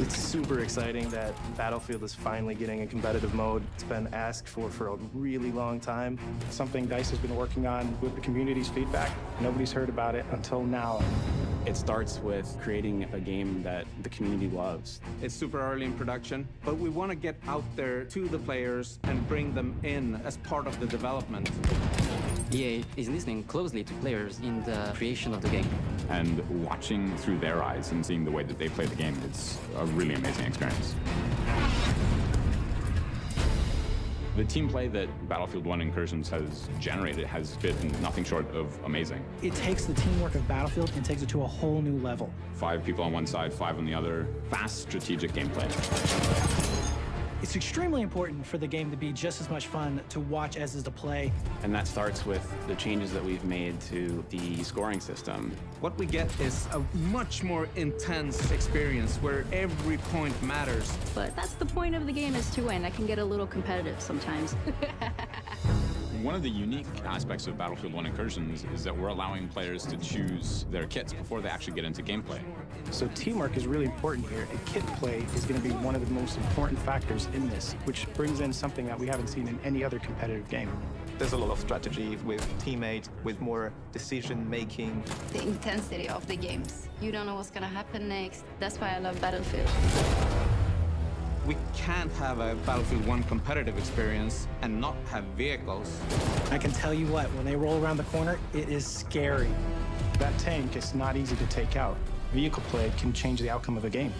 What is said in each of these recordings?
It's super exciting that Battlefield is finally getting a competitive mode. It's been asked for a really long time. Something DICE has been working on with the community's feedback. Nobody's heard about it until now. It starts with creating a game that the community loves. It's super early in production, but we want to get out there to the players and bring them in as part of the development. EA is listening closely to players in the creation of the game. And watching through their eyes and seeing the way that they play the game, it's a really amazing experience. The team play that Battlefield 1 Incursions has generated has been nothing short of amazing. It takes the teamwork of Battlefield and takes it to a whole new level. 5 people on one side, 5 on the other. Fast, strategic gameplay. It's extremely important for the game to be just as much fun to watch as is to play. And that starts with the changes that we've made to the scoring system. What we get is a much more intense experience where every point matters. But that's the point of the game, is to win. I can get a little competitive sometimes. One of the unique aspects of Battlefield 1 Incursions is that we're allowing players to choose their kits before they actually get into gameplay. So teamwork is really important here, and kit play is going to be one of the most important factors in this, which brings in something that we haven't seen in any other competitive game. There's a lot of strategy with teammates, with more decision-making. The intensity of the games. You don't know what's gonna happen next. That's why I love Battlefield. We can't have a Battlefield 1 competitive experience and not have vehicles. I can tell you what, when they roll around the corner, it is scary. That tank is not easy to take out. Vehicle play can change the outcome of a game.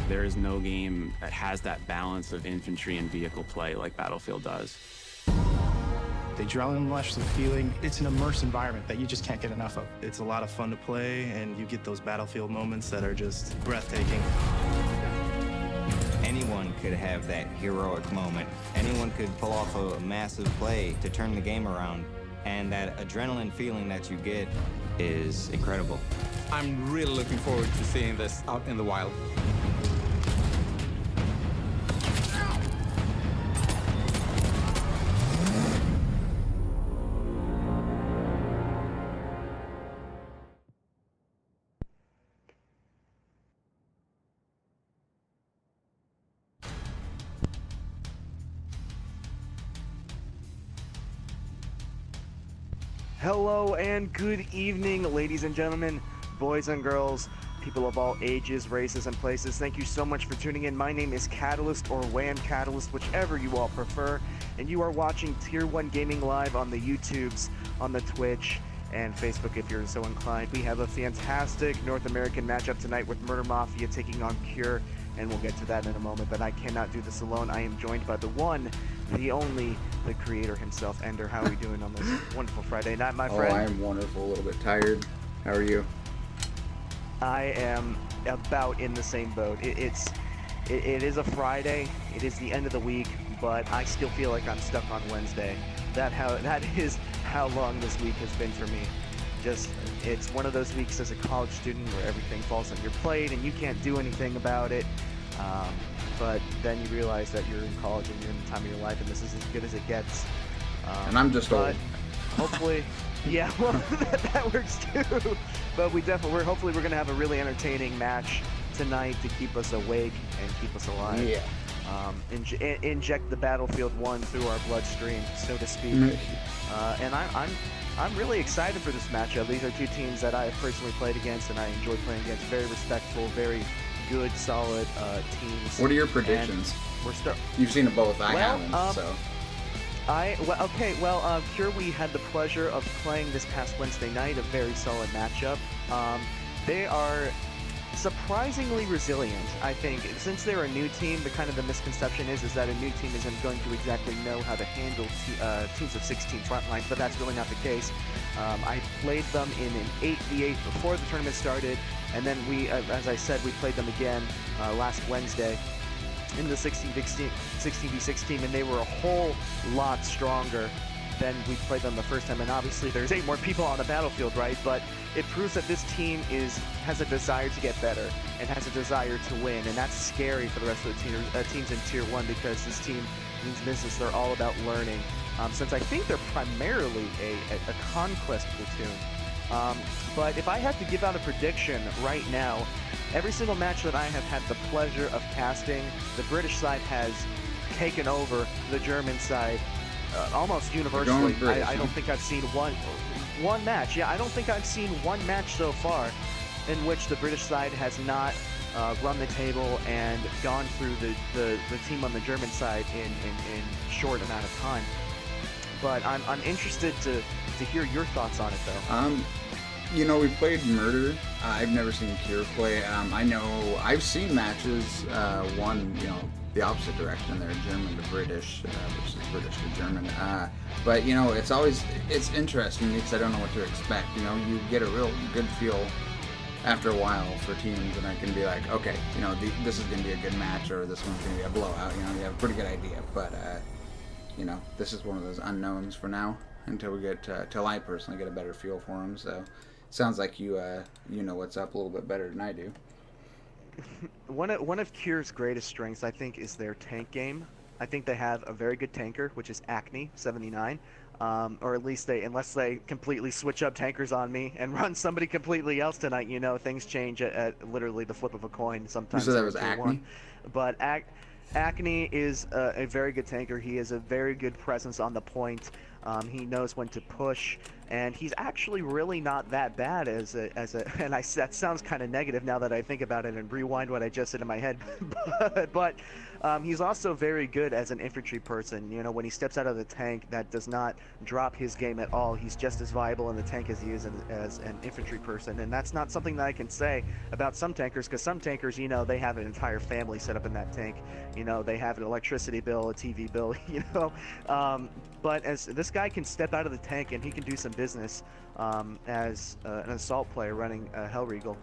There is no game that has that balance of infantry and vehicle play like Battlefield does. The adrenaline rush, the feeling, it's an immersed environment that you just can't get enough of. It's a lot of fun to play, and you get those Battlefield moments that are just breathtaking. Anyone could have that heroic moment. Anyone could pull off a massive play to turn the game around. And that adrenaline feeling that you get is incredible. I'm really looking forward to seeing this out in the wild. Hello and good evening, ladies and gentlemen, boys and girls, people of all ages, races, and places. Thank you so much for tuning in. My name is Catalyst, or Wham Catalyst, whichever you all prefer, and you are watching Tier 1 Gaming Live on the YouTubes, on the Twitch, and Facebook if you're so inclined. We have a fantastic North American matchup tonight with Murder Mafia taking on Cure, and we'll get to that in a moment, but I cannot do this alone. I am joined by the one, the only, the creator himself. Ender, how are we doing on this wonderful Friday night, my friend? Oh, I am wonderful, a little bit tired. How are you? I am about in the same boat. It is a Friday, it is the end of the week, but I still feel like I'm stuck on Wednesday. That is how long this week has been for me. It's one of those weeks as a college student where everything falls on your plate and you can't do anything about it. But then you realize that you're in college and you're in the time of your life, and this is as good as it gets. And I'm just old. Hopefully, yeah, well, that works too. But hopefully we're gonna have a really entertaining match tonight to keep us awake and keep us alive. Yeah. Inject the Battlefield 1 through our bloodstream, so to speak. And I'm really excited for this matchup. These are two teams that I have personally played against and I enjoy playing against. Very respectful, very good, solid teams. What are your predictions? You've seen them both. I haven't, so. Cure, we had the pleasure of playing this past Wednesday night, a very solid matchup. They are surprisingly resilient, I think. Since they're a new team, the misconception is that a new team isn't going to exactly know how to handle teams of 16 frontlines, but that's really not the case. I played them in an 8v8 before the tournament started, and then as I said, we played them again last Wednesday in the 16v6 team, and they were a whole lot stronger than we played them the first time. And obviously there's 8 more people on the battlefield, right? But it proves that this team has a desire to get better and has a desire to win, and that's scary for the rest of the teams in Tier 1, because this team means business. They're all about learning. Since I think they're primarily a conquest platoon, But if I had to give out a prediction right now, every single match that I have had the pleasure of casting, the British side has taken over the German side almost universally. British, I don't think I've seen one match. Yeah, I don't think I've seen one match so far in which the British side has not run the table and gone through the team on the German side in short amount of time. But I'm interested to hear your thoughts on it, though. You know, we played Murder. I've never seen Cure play. I know I've seen matches, one, you know, the opposite direction there, German to British versus British to German. But, you know, it's interesting because I don't know what to expect. You know, you get a real good feel after a while for teams, and I can be like, okay, you know, this is going to be a good match, or this one's going to be a blowout. You know, you have a pretty good idea. But, you know, this is one of those unknowns for now until we get, till I personally get a better feel for them. So, sounds like you know what's up a little bit better than I do. One of Cure's greatest strengths, I think, is their tank game. I think they have a very good tanker, which is Acne 79, or at least unless they completely switch up tankers on me and run somebody completely else tonight. You know, things change at literally the flip of a coin. Sometimes. You said that was Acne? But Acne is a very good tanker. He has a very good presence on the point. He knows when to push, and he's actually really not that bad as a and that sounds kind of negative now that I think about it and rewind what I just said in my head, but he's also very good as an infantry person. You know, when he steps out of the tank, that does not drop his game at all. He's just as viable in the tank as he is as an infantry person, and that's not something that I can say about some tankers, because some tankers, you know, they have an entire family set up in that tank. You know, they have an electricity bill, a TV bill, you know, but as this guy can step out of the tank and he can do some business as an assault player running Hellriegel.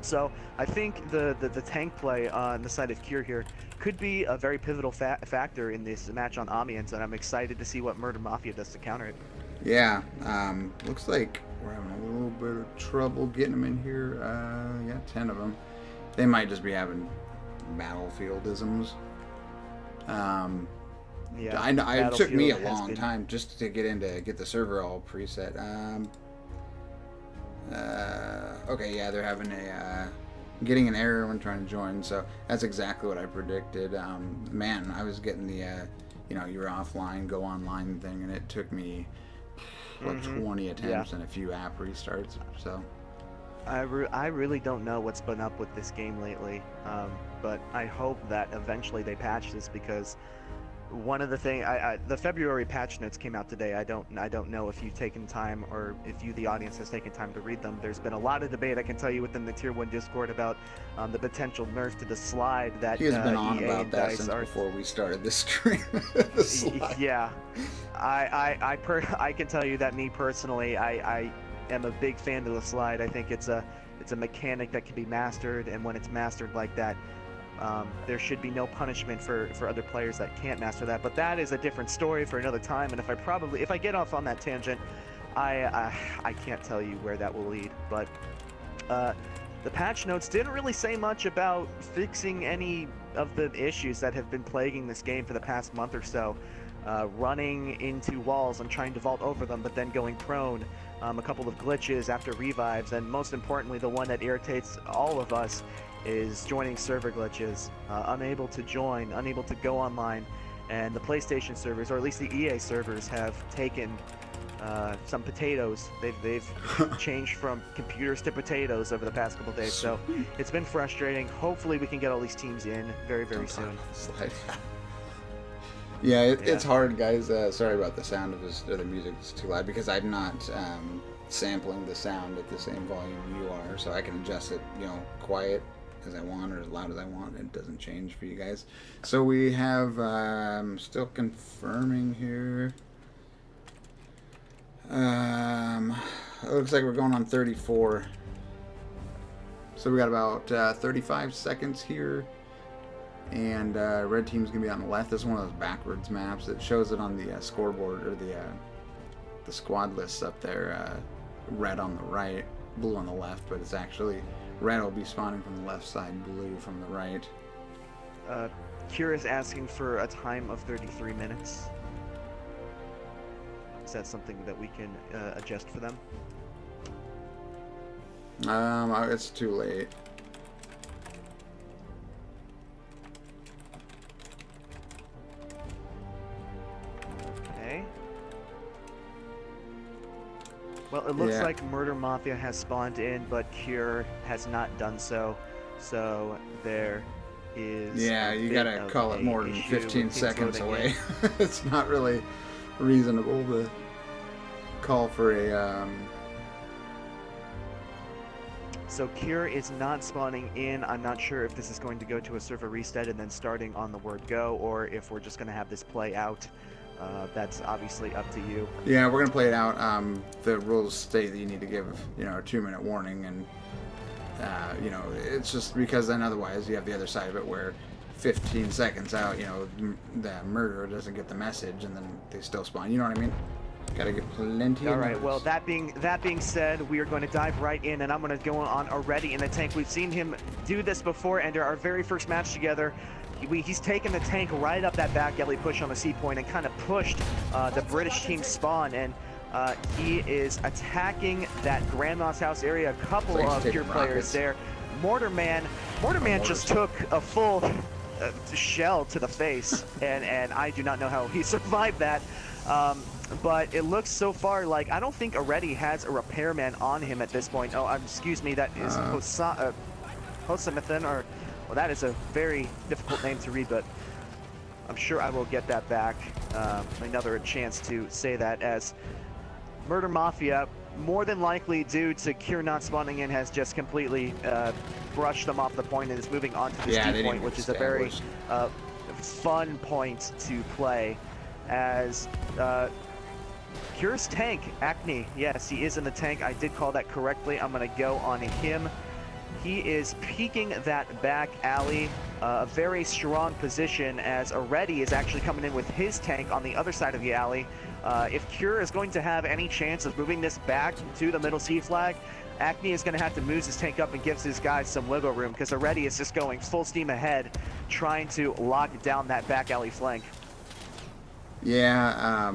So I think the tank play on the side of Cure here could be a very pivotal factor in this match on Amiens, and I'm excited to see what Murder Mafia does to counter it. Yeah, looks like we're having a little bit of trouble getting them in here. Yeah, 10 of them. They might just be having Battlefield-isms. Yeah, it took me a long time just to get the server all preset. Okay, yeah, they're having getting an error when trying to join, so that's exactly what I predicted. Man, I was getting the, you know, you're offline, go online thing, and it took me, 20 attempts and a few app restarts, so. I really don't know what's been up with this game lately, but I hope that eventually they patch this, because one of the the February patch notes came out today. I don't know if you've taken time, or if you, the audience, has taken time to read them. There's been a lot of debate, I can tell you, within the Tier 1 Discord about the potential nerf to the slide that he has been on EA about and that DICE since are. before we started this stream. The slide. Yeah, I can tell you that me personally, I am a big fan of the slide. I think it's a mechanic that can be mastered, and when it's mastered like that, there should be no punishment for other players that can't master that. But that is a different story for another time, and if I get off on that tangent, I can't tell you where that will lead. But the patch notes didn't really say much about fixing any of the issues that have been plaguing this game for the past month or so. Running into walls and trying to vault over them, but then going prone, a couple of glitches after revives, and most importantly, the one that irritates all of us is joining server glitches, unable to join, unable to go online, and the PlayStation servers, or at least the EA servers, have taken some potatoes. They've changed from computers to potatoes over the past couple days, so it's been frustrating. Hopefully we can get all these teams in very, very soon. Yeah, it's hard, guys. Sorry about the sound of the music is too loud, because I'm not sampling the sound at the same volume you are, so I can adjust it, you know, quiet as I want or as loud as I want. It doesn't change for you guys. So we have still confirming here. It looks like we're going on 34. So we got about 35 seconds here. And red team's gonna be on the left. This is one of those backwards maps. It shows it on the scoreboard, or the squad lists up there. Red on the right, blue on the left, but it's actually red will be spawning from the left side, blue from the right. Kira is asking for a time of 33 minutes. Is that something that we can adjust for them? It's too late. Okay. Well, it looks like Murder Mafia has spawned in, but Cure has not done so. So there is. Yeah, you gotta call it more than 15 seconds away. In. It's not really reasonable to call for a. So Cure is not spawning in. I'm not sure if this is going to go to a server reset and then starting on the word go, or if we're just going to have this play out. That's obviously up to you. Yeah, we're gonna play it out. The rules state that you need to give, a 2-minute warning, and it's just because then otherwise you have the other side of it where 15 seconds out, the murderer doesn't get the message, and then they still spawn. You know what I mean? Gotta get plenty. All right. Well, that being said, we are going to dive right in, and I'm going to go on already in the tank. We've seen him do this before, and our very first match together. He's taken the tank right up that back alley push on the C point and kind of pushed the British team spawn, and he is attacking that Grandma's house area. A couple of Pure players there. Mortarman just took a full shell to the face, and I do not know how he survived that. But it looks so far like I don't think Already has a repairman on him at this point. Oh, excuse me, that is Hosamathan, or well, that is a very difficult name to read, but I'm sure I will get that back. Another chance to say that, as Murder Mafia, more than likely due to Cure not spawning in, has just completely brushed them off the point and is moving on to this D point, which is a very fun point to play. As Cure's tank, Acne, yes, he is in the tank. I did call that correctly. I'm going to go on him. He is peeking that back alley, a very strong position, as Already is actually coming in with his tank on the other side of the alley. If Cure is going to have any chance of moving this back to the middle C flag, Acne is going to have to move his tank up and gives his guys some wiggle room, because Already is just going full steam ahead, trying to lock down that back alley flank. Yeah,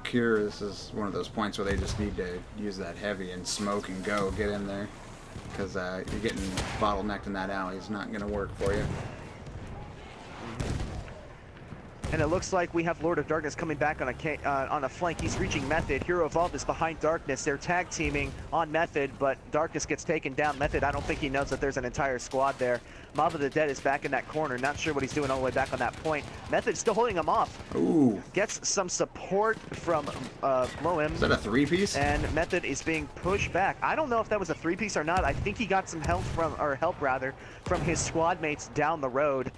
Cure, this is one of those points where they just need to use that heavy and smoke and go, get in there. Because you're getting bottlenecked in that alley. It's not going to work for you. And it looks like we have Lord of Darkness coming back on a flank. He's reaching Method. Hero Evolved is behind Darkness. They're tag teaming on Method, but Darkness gets taken down. Method, I don't think he knows that there's an entire squad there. Mob of the Dead is back in that corner. Not sure what he's doing all the way back on that point. Method still holding him off. Ooh. Gets some support from Loim. Is that a 3-piece? And Method is being pushed back. I don't know if that was a 3-piece or not. I think he got some help from his squad mates down the road.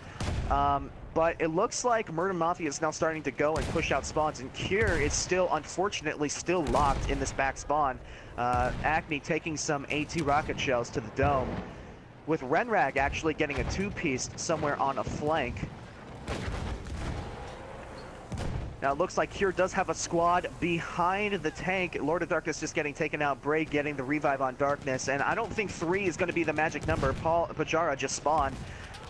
But it looks like Murder Mafia is now starting to go and push out spawns, and Cure is still, unfortunately, still locked in this back spawn. Acme taking some A2 rocket shells to the dome, with Renrag actually getting a 2-piece somewhere on a flank. Now it looks like Cure does have a squad behind the tank. Lord of Darkness just getting taken out. Bray getting the revive on Darkness, and I don't think 3 is going to be the magic number. Pajara just spawned.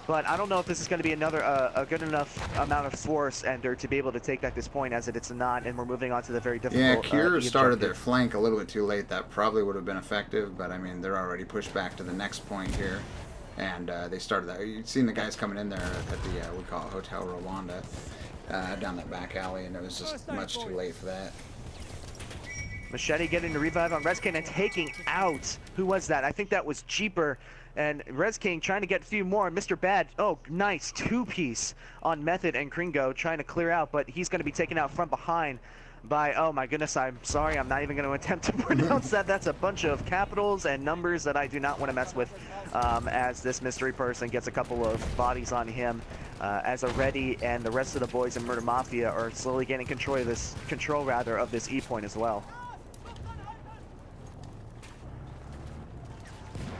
But I don't know if this is going to be another a good enough amount of force, Ender, to be able to take back this point, as it's not, and we're moving on to the very difficult. Yeah, Cure started their flank a little bit too late. That probably would have been effective, but I mean, they're already pushed back to the next point here, and they started that. You've seen the guys coming in there at the we call it Hotel Rwanda, down that back alley, and it was just much too late for that. Machete getting the revive on Rezking and taking out, who was that? I think that was Jeeper. And Rezking trying to get a few more. Mr. Bad, oh, nice 2-piece on Method and Kringo, trying to clear out, but he's going to be taken out from behind by, oh my goodness, I'm sorry, I'm not even going to attempt to pronounce that. That's a bunch of capitals and numbers that I do not want to mess with, as this mystery person gets a couple of bodies on him, as Already and the rest of the boys in Murder Mafia are slowly gaining control of this E point as well.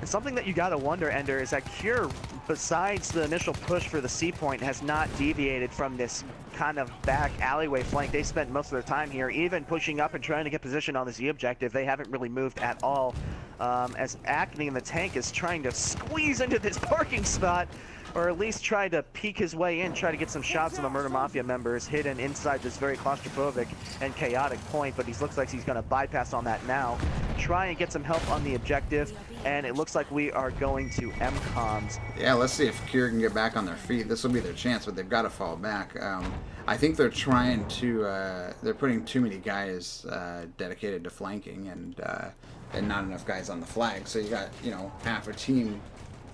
And something that you gotta wonder, Ender, is that Cure, besides the initial push for the C point, has not deviated from this kind of back alleyway flank. They spent most of their time here, even pushing up and trying to get position on this E objective. They haven't really moved at all, as Acne in the tank is trying to squeeze into this parking spot, or at least try to peek his way in, try to get some shots on the Murder Mafia members hidden inside this very claustrophobic and chaotic point, but he looks like he's going to bypass on that now. try and get some help on the objective, and it looks like we are going to MCOMs. Yeah, let's see if Cure can get back on their feet. This will be their chance, but they've got to fall back. I think they're trying to, they're putting too many guys dedicated to flanking and not enough guys on the flag. So you got, you know, half a team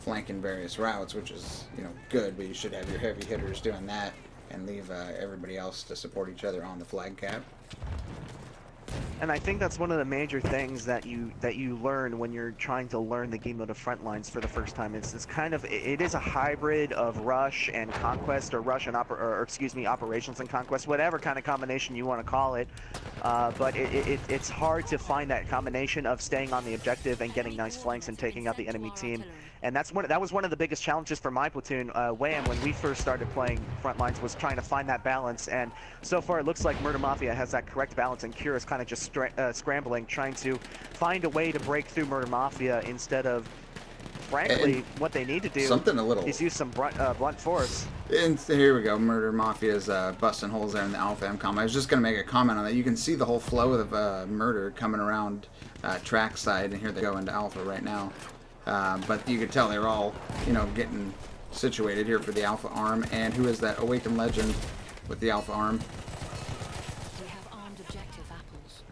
flanking various routes, which is, you know, good, but you should have your heavy hitters doing that and leave everybody else to support each other on the flag cap. And I think that's one of the major things that you learn when you're trying to learn the game mode of Frontlines for the first time. It's kind of, it is a hybrid of rush and conquest, or rush and operations and conquest, whatever kind of combination you want to call it. But it's hard to find that combination of staying on the objective and getting nice flanks and taking out the enemy team. And that was one of the biggest challenges for my platoon, Wham, when we first started playing Frontlines, was trying to find that balance. And so far, it looks like Murder Mafia has that correct balance, and Cure is kind of just scrambling, trying to find a way to break through Murder Mafia instead of, frankly, what they need to do is use some blunt force. And here we go. Murder Mafia's busting holes there in the Alpha MCOM. I was just going to make a comment on that. You can see the whole flow of Murder coming around trackside, and here they go into Alpha right now. But you could tell they're all, you know, getting situated here for the Alpha arm. And who is that Awakened Legend with the Alpha arm? We have armed objective apples.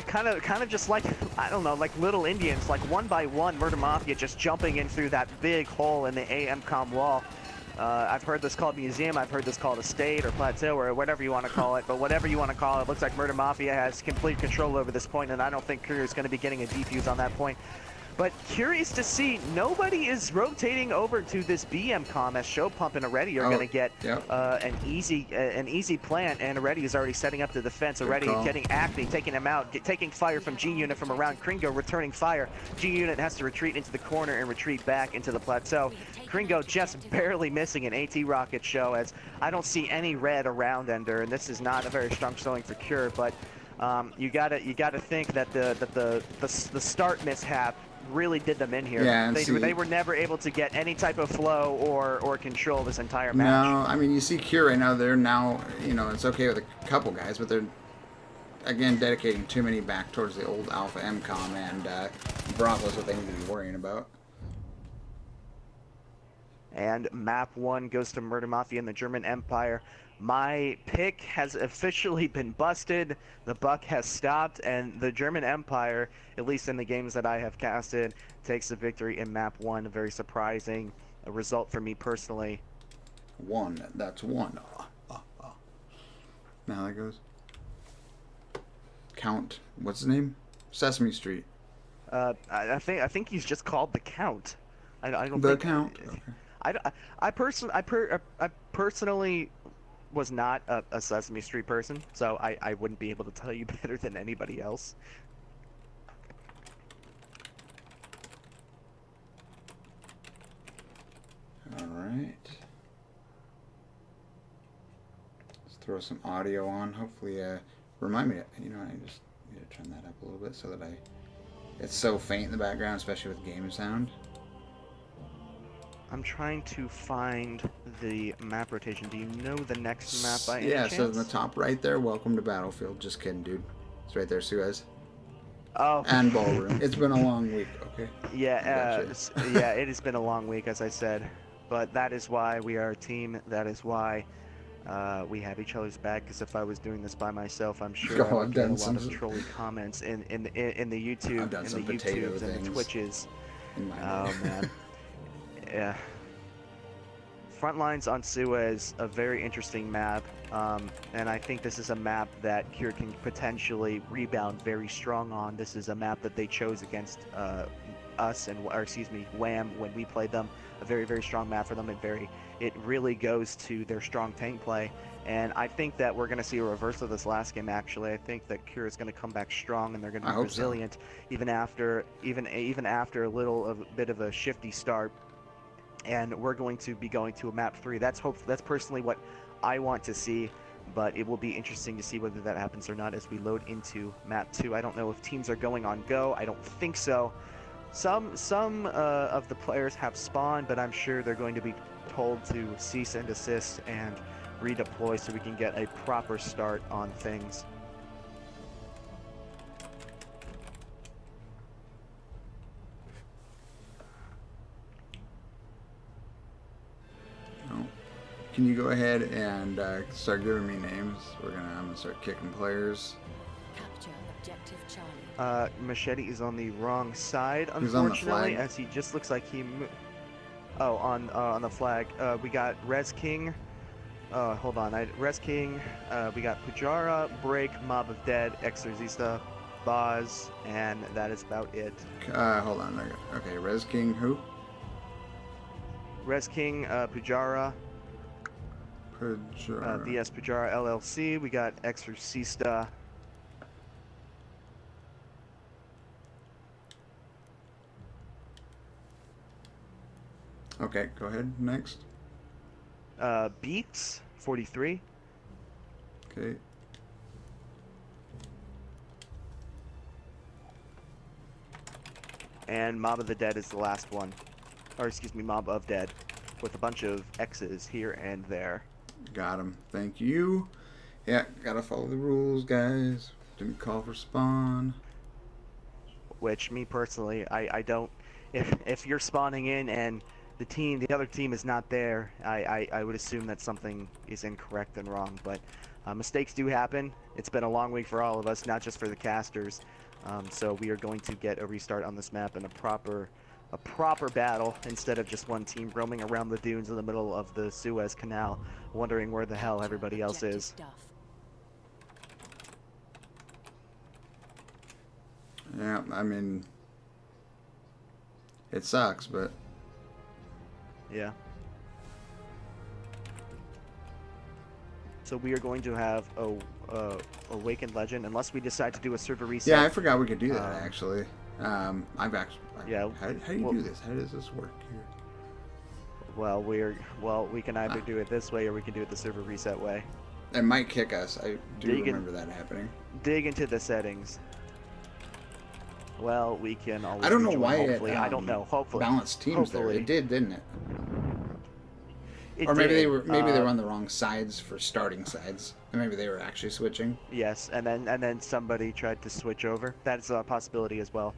Kind of just like, I don't know, like little Indians, like one by one, Murder Mafia just jumping in through that big hole in the AMCOM wall. I've heard this called museum, I've heard this called estate or plateau or whatever you want to call it, but whatever you want to call it, looks like Murder Mafia has complete control over this point, and I don't think Cure is going to be getting a defuse on that point. But curious to see, nobody is rotating over to this BMCOM, as Show Pump and Areti are going to get an easy plant, and Areti is already setting up the defense. Areti getting Acme, taking him out, taking fire from G-Unit from around Kringo, returning fire. G-Unit has to retreat into the corner and retreat back into the plateau. Kringo just barely missing an AT rocket, Show, as I don't see any red around Ender, and this is not a very strong showing for Cure, but you gotta think that the start mishap really did them in here. Yeah, they were never able to get any type of flow or control this entire match. No, I mean, you see Cure right now, they're now, you know, it's okay with a couple guys, but they're, again, dedicating too many back towards the old Alpha MCOM, and Bravo's what they need to be worrying about. And map 1 goes to Murder Mafia in the German Empire. My pick has officially been busted, the buck has stopped, and the German Empire, at least in the games that I have casted, takes the victory in map 1. A very surprising result for me personally. That's one. Now that goes. Count, what's his name? Sesame Street. I think he's just called the Count. I don't the think... Count? Okay. I personally was not a Sesame Street person, so I wouldn't be able to tell you better than anybody else. Alright. Let's throw some audio on. Hopefully, remind me, you know, I just need to turn that up a little bit so that it's so faint in the background, especially with game sound. I'm trying to find the map rotation. Do you know the next map by any chance? So in the top right there, welcome to Battlefield. Just kidding, dude. It's right there, Suez. Oh. And Ballroom. It's been a long week, okay? Yeah, yeah, it has been a long week, as I said. But that is why we are a team. That is why we have each other's back. Because if I was doing this by myself, I'm sure I would get a lot of trolly comments in the YouTube, I've done some potato YouTubes and the Twitches. Oh man. Yeah. Frontlines on Suez, a very interesting map, and I think this is a map that Cure can potentially rebound very strong on. This is a map that they chose against us Wham when we played them. A very, very strong map for them, and it really goes to their strong tank play. And I think that we're going to see a reverse of this last game. Actually, I think that Cure is going to come back strong, and they're going to be resilient even after a bit of a shifty start. And we're going to be going to a map 3. That's personally what I want to see, but it will be interesting to see whether that happens or not as we load into map 2. I don't know if teams are going on go. I don't think so. Some of the players have spawned, but I'm sure they're going to be told to cease and desist and redeploy so we can get a proper start on things. can you go ahead and start giving me names? I'm gonna start kicking players. Capture objective Charlie. Machete is on the wrong side, He's on the unfortunately, flag. as he just looks like he. Oh, on the flag. We got Rez King. Hold on. Rez King. We got Pujara, Break, Mob of Dead, Exorcista, Boz, and that is about it. Hold on. Okay, Rez King, who? Rez King, Pujara, Pujara. DS Pujara LLC. We got Exorcista. Okay, go ahead. Next. Beats 43. Okay. And Mob of the Dead is the last one. Or excuse me, Mob of Dead. With a bunch of X's here and there. Got him. Thank you. Yeah, gotta follow the rules, guys. Didn't call for spawn. Which, me personally, I don't... If you're spawning in and the other team is not there, I would assume that something is incorrect and wrong. But mistakes do happen. It's been a long week for all of us, not just for the casters. So we are going to get a restart on this map and a proper battle instead of just one team roaming around the dunes in the middle of the Suez Canal, wondering where the hell everybody else is. Yeah, I mean, it sucks, but yeah. So we are going to have a Awakened Legend, unless we decide to do a server reset. yeah, I forgot we could do that actually. I've actually. Yeah. How do you do this? How does this work here? Well, we can either do it this way or we can do it the server reset way. It might kick us. I do Dig in- remember that happening. Dig into the settings. Well, we can always. I don't know rejoin, why hopefully. it I don't know. Hopefully. balanced teams there. Hopefully. It did, didn't it? It Or maybe did. they were on the wrong sides for starting sides, and maybe they were actually switching. Yes, and then somebody tried to switch over. That's a possibility as well.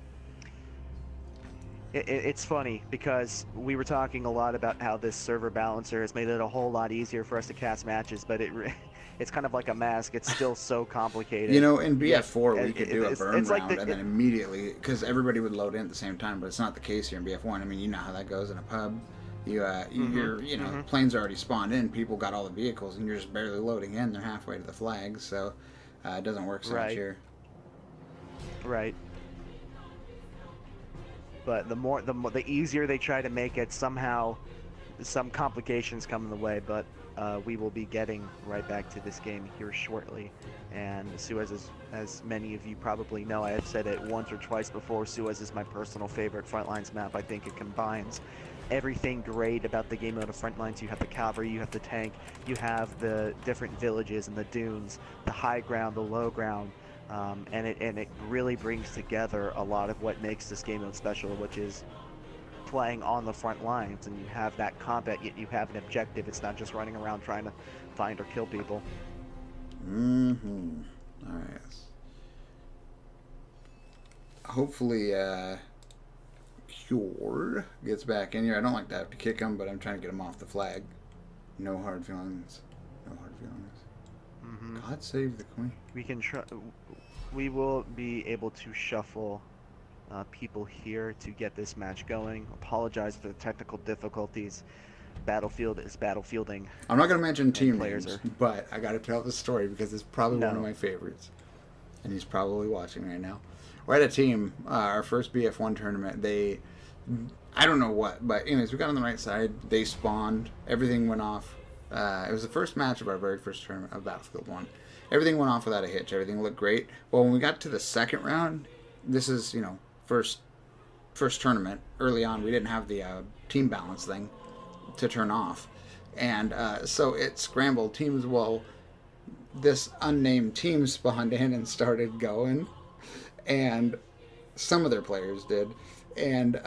It's funny because we were talking a lot about how this server balancer has made it a whole lot easier for us to cast matches, but it's kind of like a mask. It's still so complicated. You know, in BF4 we could do a burn it's like round and then immediately, because everybody would load in at the same time, but it's not the case here in BF1. I mean, you know how that goes in a pub. Planes are already spawned in, people got all the vehicles, and you're just barely loading in. They're halfway to the flags, so it doesn't work so much here. Right. But the easier they try to make it, somehow some complications come in the way. But we will be getting right back to this game here shortly. And Suez, as many of you probably know, I have said it once or twice before, Suez is my personal favorite Frontlines map. I think it combines everything great about the game mode of Frontlines. You have the cavalry, you have the tank, you have the different villages and the dunes, the high ground, the low ground. And it really brings together a lot of what makes this game mode special, which is playing on the front lines, and you have that combat, yet you have an objective. It's not just running around trying to find or kill people. All right. Hopefully, Cure gets back in here. I don't like to have to kick him, but I'm trying to get him off the flag. No hard feelings. No hard feelings. God save the queen. We will be able to shuffle people here to get this match going. Apologize for the technical difficulties. Battlefield is battlefielding. I'm not going to mention team players names, but I got to tell the story because it's probably one of my favorites. And he's probably watching right now. We're at a team, our first BF1 tournament. I don't know what, but anyways, we got on the right side. They spawned. Everything went off. It was the first match of our very first tournament of Battlefield 1. Everything went off without a hitch. Everything looked great. Well, when we got to the second round, this is, first tournament. Early on, we didn't have the team balance thing to turn off. And so it scrambled teams. Well, this unnamed team spawned in and started going. And some of their players did. And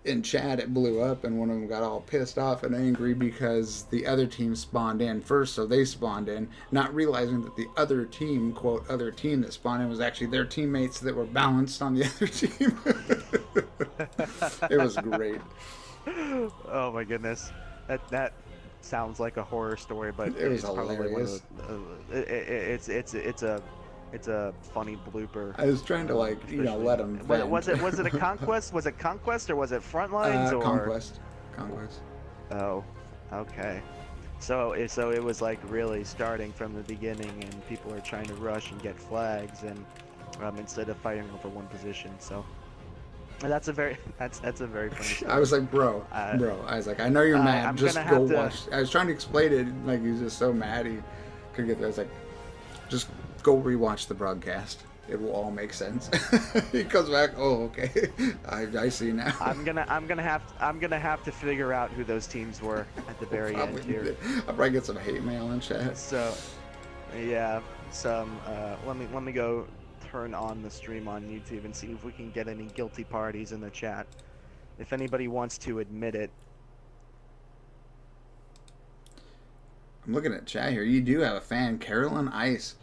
in chat it blew up, and one of them got all pissed off and angry because the other team spawned in first, so they spawned in, not realizing that the other team, quote, other team that spawned in was actually their teammates that were balanced on the other team. It was great. Oh my goodness. sounds like a horror story, but It was it's probably one hilarious. of the, it's a funny blooper. I was trying to let him. Was it a conquest? Was it conquest or was it frontlines or Conquest? Oh, okay. So it was like really starting from the beginning, and people are trying to rush and get flags, and instead of fighting over one position. So that's a very funny story. I was like, bro. I was like, I know you're mad. I'm Just gonna go have to- watch. I was trying to explain it, like he was just so mad he couldn't get there. I was like, just go rewatch the broadcast. It will all make sense. He comes back. Oh, okay. I see now. I'm gonna have to figure out who those teams were at the very end here. I'll probably get some hate mail in chat. So, yeah, let me go turn on the stream on YouTube and see if we can get any guilty parties in the chat. If anybody wants to admit it. I'm looking at chat here. You do have a fan, Carolyn Ice.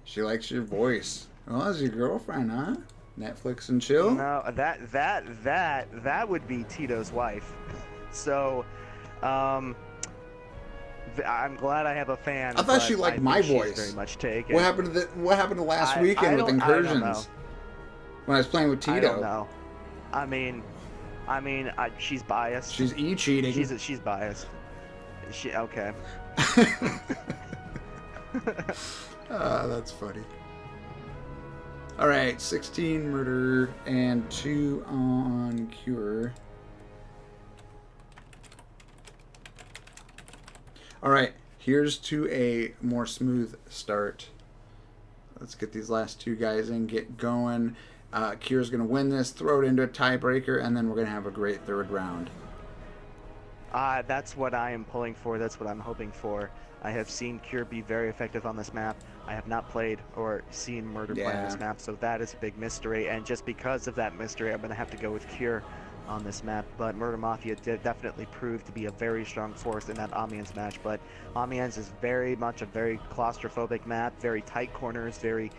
She likes your voice. Well, that's your girlfriend, huh? Netflix and chill. No, that would be Tito's wife. So, I'm glad I have a fan. I thought but she liked I my think voice. She's very much taken. What happened to last weekend with I don't know. incursions? When I was playing with Tito. I don't know. I mean, she's biased. She's cheating. She's biased. Okay. That's funny. All right, 16 murder and 2 on cure. All right, here's to a more smooth start. Let's get these last 2 guys in, get going. Cure's going to win this, throw it into a tiebreaker, and then we're going to have a great 3rd round. That's what I am pulling for. That's what I'm hoping for. I have seen Cure be very effective on this map. I have not played or seen Murder play on this map, so that is a big mystery. And just because of that mystery, I'm going to have to go with Cure on this map. But Murder Mafia did definitely prove to be a very strong force in that Amiens match. But Amiens is very much a very claustrophobic map, very tight corners, very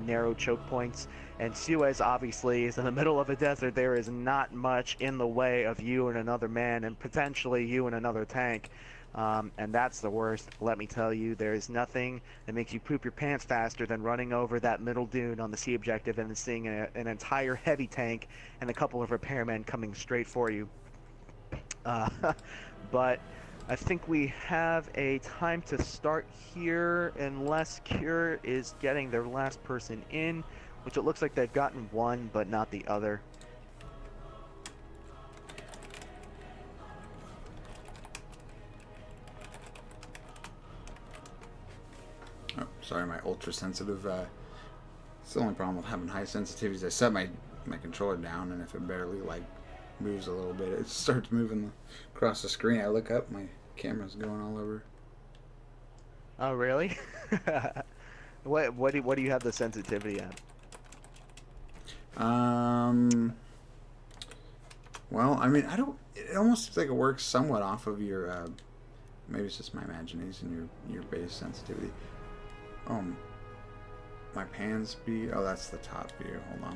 narrow choke points. And Suez obviously is in the middle of a desert. There is not much in the way of you and another man, and potentially you and another tank. And that's the worst. Let me tell you, there is nothing that makes you poop your pants faster than running over that middle dune on the C objective and then seeing an entire heavy tank and a couple of repairmen coming straight for you. But I think we have a time to start here unless Cure is getting their last person in, which it looks like they've gotten one but not the other. Oh, sorry, my ultra sensitive. It's the only problem with having high sensitivities. I set my controller down, and if it barely moves a little bit, it starts moving across the screen. I look up, my camera's going all over. Oh, really? What do you have the sensitivity at? Well, I mean, it almost seems like it works somewhat off of your. Maybe it's just my imagination. Your base sensitivity. My pan speed. Oh, that's the top view. Hold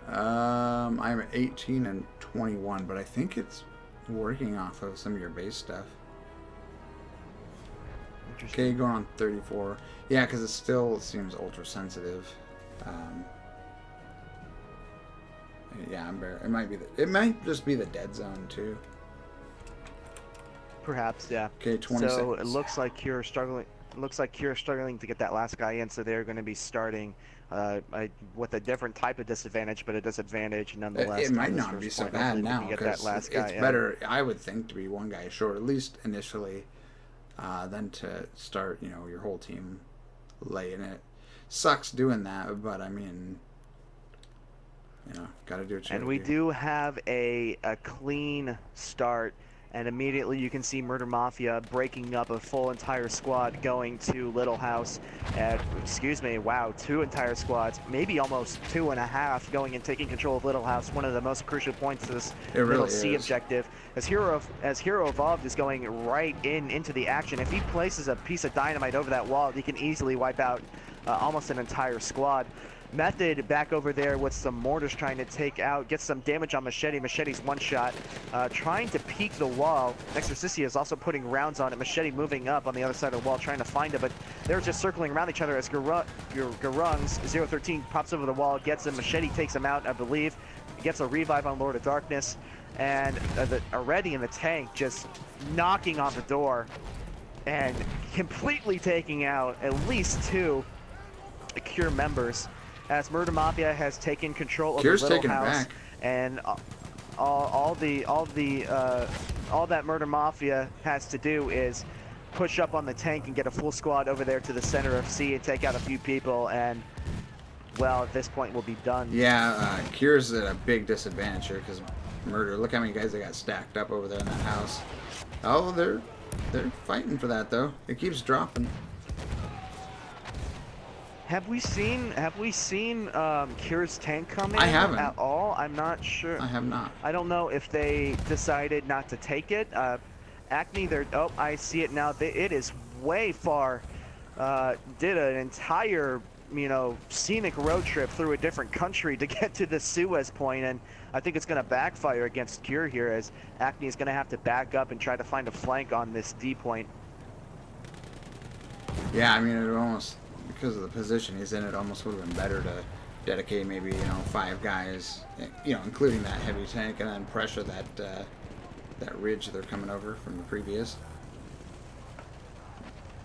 on. I'm at 18 and 21, but I think it's working off of some of your base stuff. Okay, going on 34. Yeah, because it still seems ultra sensitive. Yeah, it might just be the dead zone too. Perhaps, yeah. Okay, 26. So it looks like Cure struggling. Looks like Cure struggling to get that last guy in, so they're going to be starting with a different type of disadvantage, but a disadvantage nonetheless. It might not be so bad now because it's better, I would think, to be one guy short, at least initially, than to start, your whole team laying it. Sucks doing that, but I mean, got to do what you And we do have a clean start. And immediately you can see Murder Mafia breaking up a full entire squad going to Little House. Excuse me, wow, 2 entire squads, maybe almost 2.5 going and taking control of Little House, one of the most crucial points of this little C objective. As Hero Evolved is going right into the action, if he places a piece of dynamite over that wall, he can easily wipe out almost an entire squad. Method back over there with some mortars trying to take out, get some damage on Machete. Machete's one shot, trying to peek the wall. Exorcistia is also putting rounds on it. Machete moving up on the other side of the wall, trying to find it, but they're just circling around each other as Garungs 013 pops over the wall, gets him. Machete takes him out, I believe. Gets a revive on Lord of Darkness, and already in the tank just knocking on the door and completely taking out at least 2 Cure members, as Murder Mafia has taken control of Cure's the little taking it house, back. and all that Murder Mafia has to do is push up on the tank and get a full squad over there to the center of C and take out a few people, and well, at this point we'll be done. Yeah, Cure's at a big disadvantage here because Murder. Look how many guys they got stacked up over there in that house. Oh, they're fighting for that though. It keeps dropping. Have we seen Cure's tank come in I haven't. at all? I'm not sure. I have not. I don't know if they decided not to take it. Acme, oh, I see it now. It is way far. Did an entire, scenic road trip through a different country to get to the Suez point, and I think it's going to backfire against Cure here, as Acme is going to have to back up and try to find a flank on this D point. Yeah, I mean, it almost, because of the position he's in, it almost would have been better to dedicate maybe 5 guys, including that heavy tank, and then pressure that ridge they're coming over from the previous.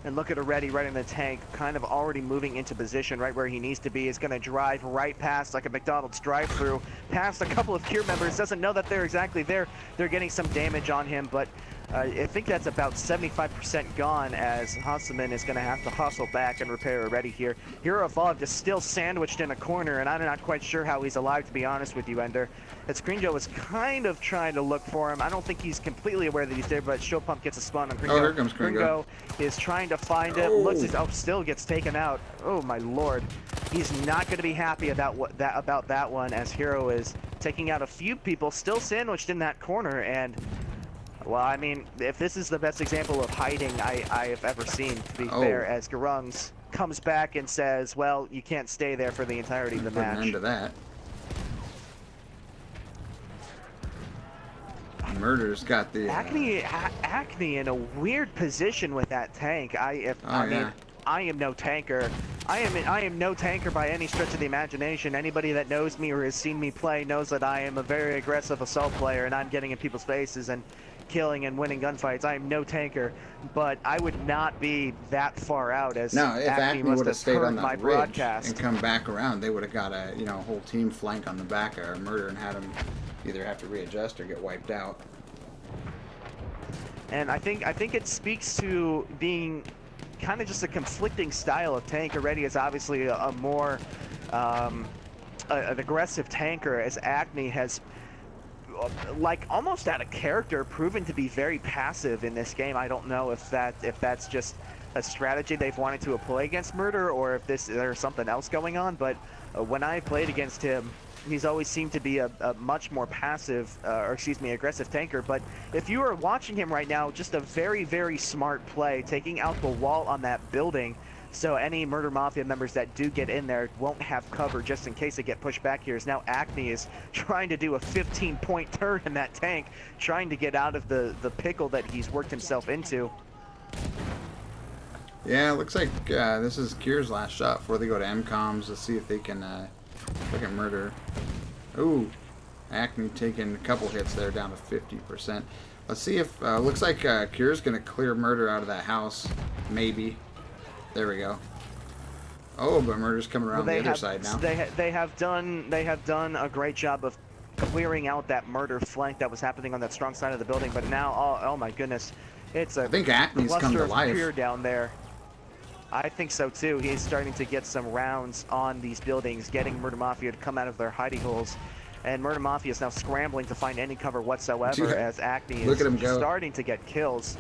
And look at Already right in the tank, kind of already moving into position right where he needs to be. Is going to drive right past, like a McDonald's drive-through, past a couple of Cure members. Doesn't know that they're exactly there. They're getting some damage on him, but I think that's about 75% gone, as Hasselman is going to have to hustle back and repair Already here. Hero Evolved is still sandwiched in a corner, and I'm not quite sure how he's alive, to be honest with you, Ender. As Green was kind of trying to look for him. I don't think he's completely aware that he's there, but Show Pump gets a spawn on Gringo. Oh, here comes Gringo. Is trying to find him. Looks as still gets taken out. Oh my lord. He's not going to be happy about that one, as Hero is taking out a few people, still sandwiched in that corner. And well, I mean, if this is the best example of hiding I have ever seen, to be fair, as Garungs comes back and says, well, you can't stay there for the entirety of the match. Put an end to that. Murder's got the Acme in a weird position with that tank. I am no tanker. I am no tanker by any stretch of the imagination. Anybody that knows me or has seen me play knows that I am a very aggressive assault player, and I'm getting in people's faces and killing and winning gunfights. I am no tanker, but I would not be that far out, as no, if Acme would have stayed on that ridge broadcast and come back around, they would have got a whole team flank on the back of Murder and had him either have to readjust or get wiped out. And I think it speaks to being kind of just a conflicting style of tank. Already is obviously a more an aggressive tanker, as Acme has, like, almost out of character, proven to be very passive in this game. I don't know if that's just a strategy they've wanted to employ against Murder, or if there's something else going on. But when I played against him, he's always seemed to be a much more passive, aggressive tanker. But if you are watching him right now, just a very, very smart play, taking out the wall on that building, so any Murder Mafia members that do get in there won't have cover, just in case they get pushed back here. As now Acme is trying to do a 15-point turn in that tank, trying to get out of the pickle that he's worked himself into. Yeah, it looks like this is Cure's last shot before they go to MCOMs. Let's see if they can look at Murder. Ooh, Acme taking a couple hits there, down to 50%. Let's see if looks like Cure's gonna clear Murder out of that house. Maybe. There we go. Oh, but Murder's coming around the other side now. They have done a great job of clearing out that Murder flank that was happening on that strong side of the building. But now, oh my goodness, it's a I think Acme's come to life. Cure down there. I think so too. He's starting to get some rounds on these buildings, getting Murder Mafia to come out of their hidey holes. And Murder Mafia is now scrambling to find any cover whatsoever, as Acme is starting to get kills.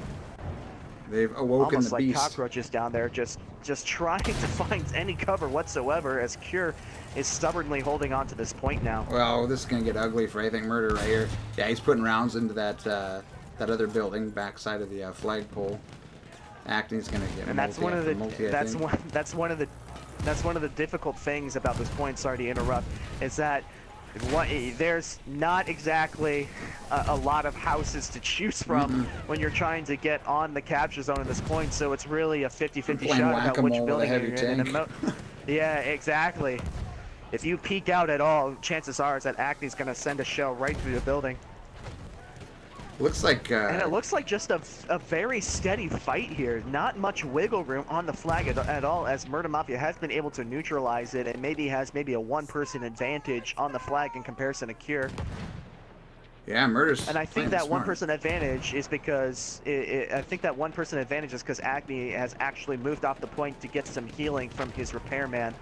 They've awoken almost the like beast. Cockroaches down there, just trying to find any cover whatsoever, as Cure is stubbornly holding on to this point now. Well, this is gonna get ugly for I think Murder right here. Yeah, he's putting rounds into that other building, backside of the flagpole. Acme's gonna get and that's one of the That's one of the difficult things about this point, sorry to interrupt, is that there's not exactly a lot of houses to choose from when you're trying to get on the capture zone at this point, so it's really a 50-50 shot about which building you're in. Yeah, exactly. If you peek out at all, chances are is that Acme's going to send a shell right through the building. Looks like... and it looks like just a very steady fight here. Not much wiggle room on the flag at all, as Murder Mafia has been able to neutralize it and has maybe a one-person advantage on the flag in comparison to Cure. Yeah, Murder's And I think that one-person advantage is because Acme has actually moved off the point to get some healing from his repairman.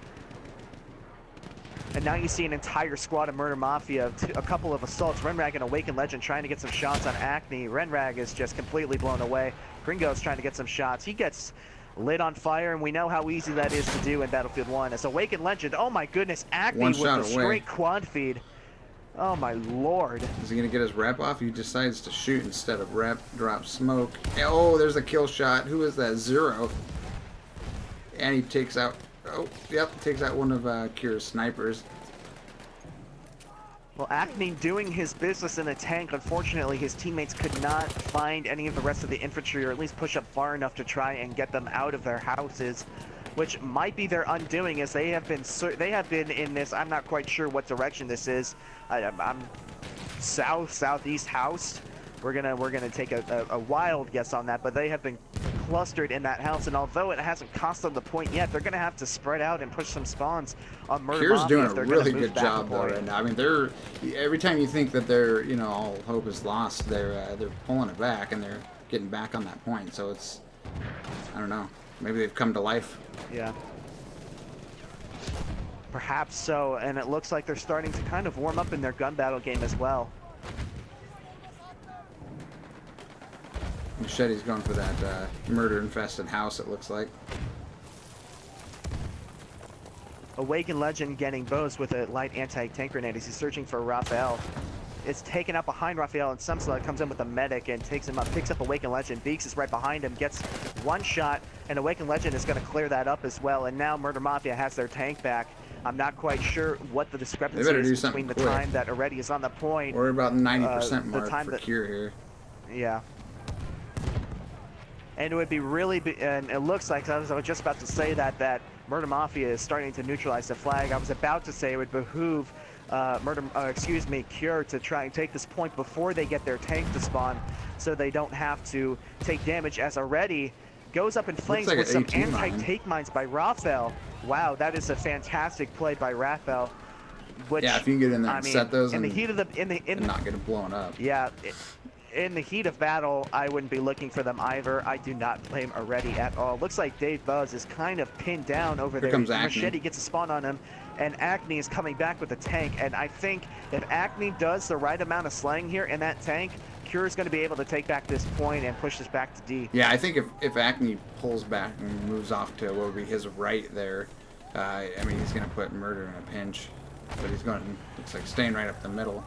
And now you see an entire squad of Murder Mafia, a couple of assaults. Renrag and Awakened Legend trying to get some shots on Acme. Renrag is just completely blown away. Gringo's trying to get some shots. He gets lit on fire, and we know how easy that is to do in Battlefield 1. As Awakened Legend, oh my goodness, Acme with a straight quad feed. Oh my lord. Is he going to get his rep off? He decides to shoot instead of rep, drop smoke. Oh, there's a kill shot. Who is that? Zero. And he takes out... Oh, yep, takes out one of Cure's snipers. Well, Acme doing his business in a tank. Unfortunately, his teammates could not find any of the rest of the infantry, or at least push up far enough to try and get them out of their houses, which might be their undoing, as they have been in this. I'm not quite sure what direction this is. I'm southeast house. We're gonna take a wild guess on that, but they have been clustered in that house, and although it hasn't cost them the point yet, they're gonna have to spread out and push some spawns on Murder Mafia. Cure's doing a really good job though right now. I mean, they're every time you think that they're, you know, all hope is lost, they're pulling it back and they're getting back on that point. So it's, I don't know, maybe they've come to life. Yeah. Perhaps so, and it looks like they're starting to kind of warm up in their gun battle game as well. Machete's going for that murder-infested house, it looks like. Awakened Legend getting bows with a light anti-tank grenade as he's searching for Raphael. It's taken out behind Raphael, and Sumsla comes in with a medic and takes him up, picks up Awakened Legend. Beaks is right behind him, gets one shot, and Awakened Legend is going to clear that up as well. And now Murder Mafia has their tank back. I'm not quite sure what the discrepancy is between the time that already is on the point. We're about 90% mark for Cure here. Yeah. And it would be really, and it looks like, I was just about to say that Murder Mafia is starting to neutralize the flag. I was about to say it would behoove Cure to try and take this point before they get their tank to spawn, so they don't have to take damage, as already goes up in flames with some anti-take mines by Raphael. Wow, that is a fantastic play by Raphael. Which, yeah, if you can get in there and set those in the heat of and not get it blown up. Yeah. In the heat of battle, I wouldn't be looking for them either. I do not blame Already at all. Looks like Dave Buzz is kind of pinned down over there. Here comes Acme. Machete gets a spawn on him, and Acme is coming back with the tank. And I think if Acme does the right amount of slaying here in that tank, Cure is going to be able to take back this point and push this back to D. Yeah, I think if Acme pulls back and moves off to what would be his right there, I mean, he's going to put Murder in a pinch. But he's going, looks like staying right up the middle.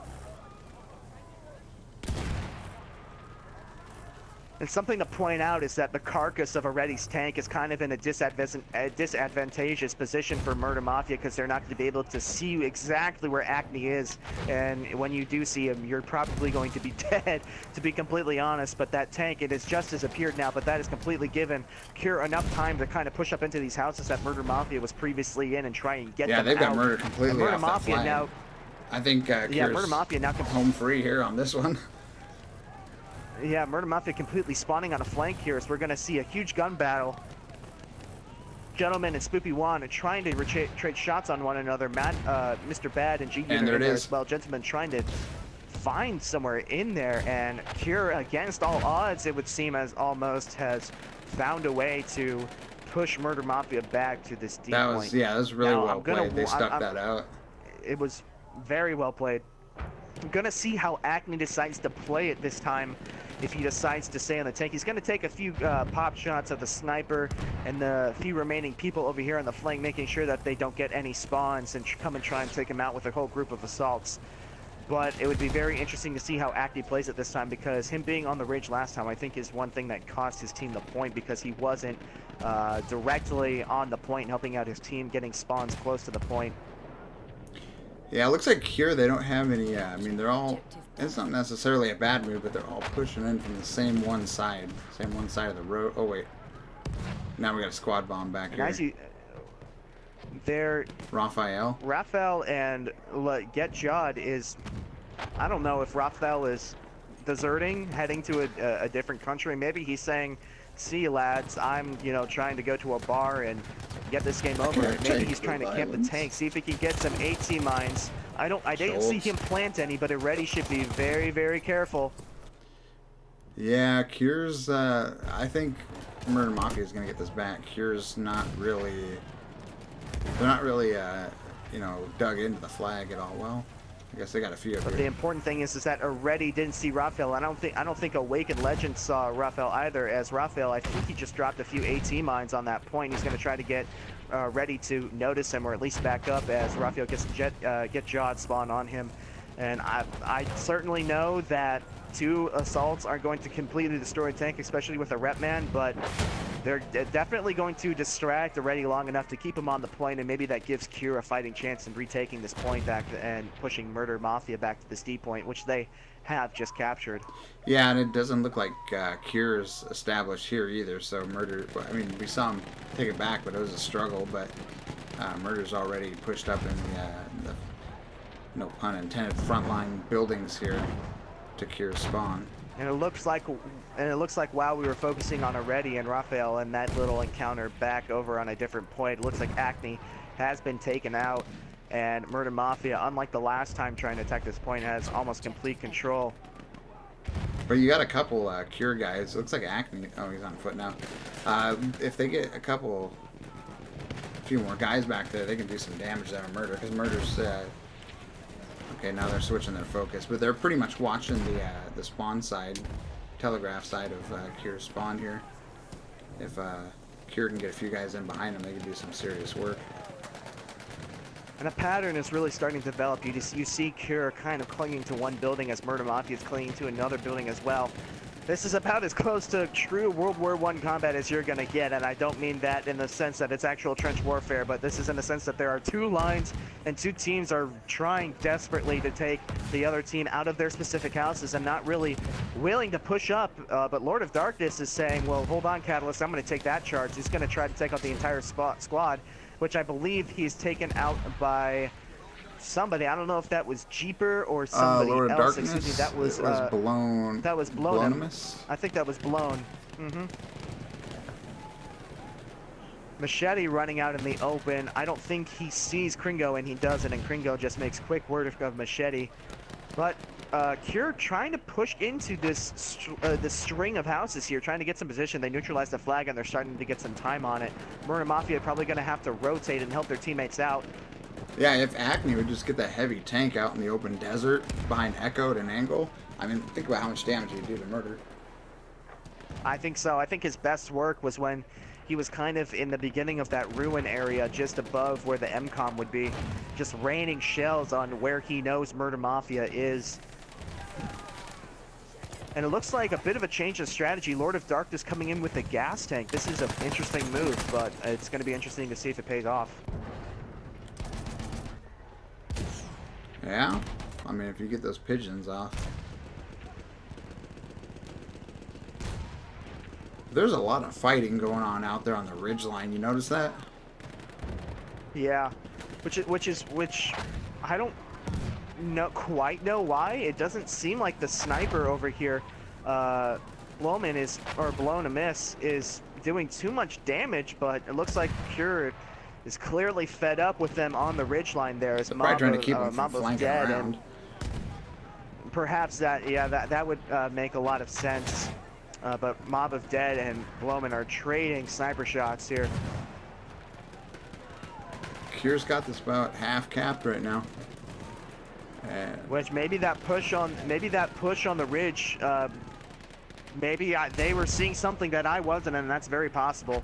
And something to point out is that the carcass of Already's tank is kind of in a disadvantageous position for Murder Mafia, because they're not going to be able to see exactly where Acme is. And when you do see him, you're probably going to be dead, to be completely honest. But that tank, it has just disappeared now, but that is completely given Cure enough time to kind of push up into these houses that Murder Mafia was previously in and try and get them out. Yeah, they've got Murder completely off that flag. Now, I think Cure's Murder Mafia now home free here on this one. Yeah, Murder Mafia completely spawning on a flank here, as we're going to see a huge gun battle. Gentleman and Spoopy Wan are trying to trade shots on one another. Mr. Bad and G-Unit are there as well. Gentleman trying to find somewhere in there, and Cure, against all odds, it would seem, as almost has found a way to push Murder Mafia back to this D point. Yeah, that was really well played. They stuck that out. It was very well played. I'm going to see how Acme decides to play it this time. If he decides to stay on the tank, he's going to take a few pop shots of the sniper and the few remaining people over here on the flank, making sure that they don't get any spawns and come and try and take him out with a whole group of assaults. But it would be very interesting to see how Acne plays it this time, because him being on the ridge last time, I think, is one thing that cost his team the point, because he wasn't directly on the point helping out his team, getting spawns close to the point. Yeah, it looks like here they don't have any, I mean, they're all, it's not necessarily a bad move, but they're all pushing in from the same one side of the road. Oh, wait. Now we got a squad bomb back here. As you, they're... Raphael and Get Jod is... I don't know if Raphael is deserting, heading to a different country. Maybe he's saying, see you lads, I'm, you know, trying to go to a bar and get this game over. Maybe he's trying to camp the tank, see if he can get some AT mines. I didn't see him plant any, but Already should be very, very careful. Yeah, Cure's, I think Murder Mafia is going to get this back. Cure's not really, they're not really, you know, dug into the flag at all. Well, I guess they got a few of But the important thing is that Already didn't see Raphael. I don't think Awakened Legend saw Raphael either, as Raphael, I think he just dropped a few AT mines on that point. He's going to try to get Ready to notice him, or at least back up, as Raphael gets Get Jod spawn on him. And I certainly know that 2 assaults are going to completely destroy tank, especially with a rep man, but they're definitely going to distract Already long enough to keep him on the point, and maybe that gives Cure a fighting chance in retaking this point back and pushing Murder Mafia back to this D point, which they have just captured. Yeah, and it doesn't look like Cure's established here either, so Murder, I mean, we saw him take it back, but it was a struggle, but Murder's already pushed up in the, no pun intended, frontline buildings here to Cure's spawn. And it looks like while we were focusing on Already and Raphael and that little encounter back over on a different point, it looks like Acne has been taken out, and Murder Mafia, unlike the last time trying to attack this point, has almost complete control. But you got a couple Cure guys. It looks like Acne. Oh, he's on foot now. If they get a few more guys back there, they can do some damage there on Murder, because Murder's okay, now they're switching their focus, but they're pretty much watching the spawn side, telegraph side of Cure's spawn here. If Cure can get a few guys in behind them, they can do some serious work. And a pattern is really starting to develop. You see Cure kind of clinging to one building as Murder Mafia is clinging to another building as well. This is about as close to true World War I combat as you're going to get, and I don't mean that in the sense that it's actual trench warfare, but this is in the sense that there are 2 lines and 2 teams are trying desperately to take the other team out of their specific houses and not really willing to push up. But Lord of Darkness is saying, well, hold on, Catalyst, I'm going to take that charge. He's going to try to take out the entire squad, which I believe he's taken out by somebody. I don't know if that was Jeeper or somebody Lord of else. Darkness. Excuse me, that was Blown. That was Blown. Blownimus? I think that was Blown. Machete running out in the open. I don't think he sees Kringo, and he doesn't, and Kringo just makes quick work of Machete. But Cure trying to push into this string of houses here, trying to get some position. They neutralize the flag, and they're starting to get some time on it. Murder Mafia probably going to have to rotate and help their teammates out. Yeah, if Acne would just get that heavy tank out in the open desert behind Echo at an angle, I mean, think about how much damage he'd do to Murder. I think so. I think his best work was when he was kind of in the beginning of that ruin area just above where the MCOM would be, just raining shells on where he knows Murder Mafia is. And it looks like a bit of a change of strategy. Lord of Darkness coming in with the gas tank. This is an interesting move, but it's going to be interesting to see if it pays off. Yeah, I mean, if you get those pigeons off. There's a lot of fighting going on out there on the ridgeline. You notice that? Yeah, which I don't quite know why. It doesn't seem like the sniper over here, Blownimus is doing too much damage, but it looks like Cure is clearly fed up with them on the ridgeline there. As Mob trying to keep them from flanking dead, around. and perhaps that would make a lot of sense. But Mob of Dead and Blowman are trading sniper shots here. Cure's got this about half capped right now. And which maybe that push on the ridge, maybe they were seeing something that I wasn't, and that's very possible.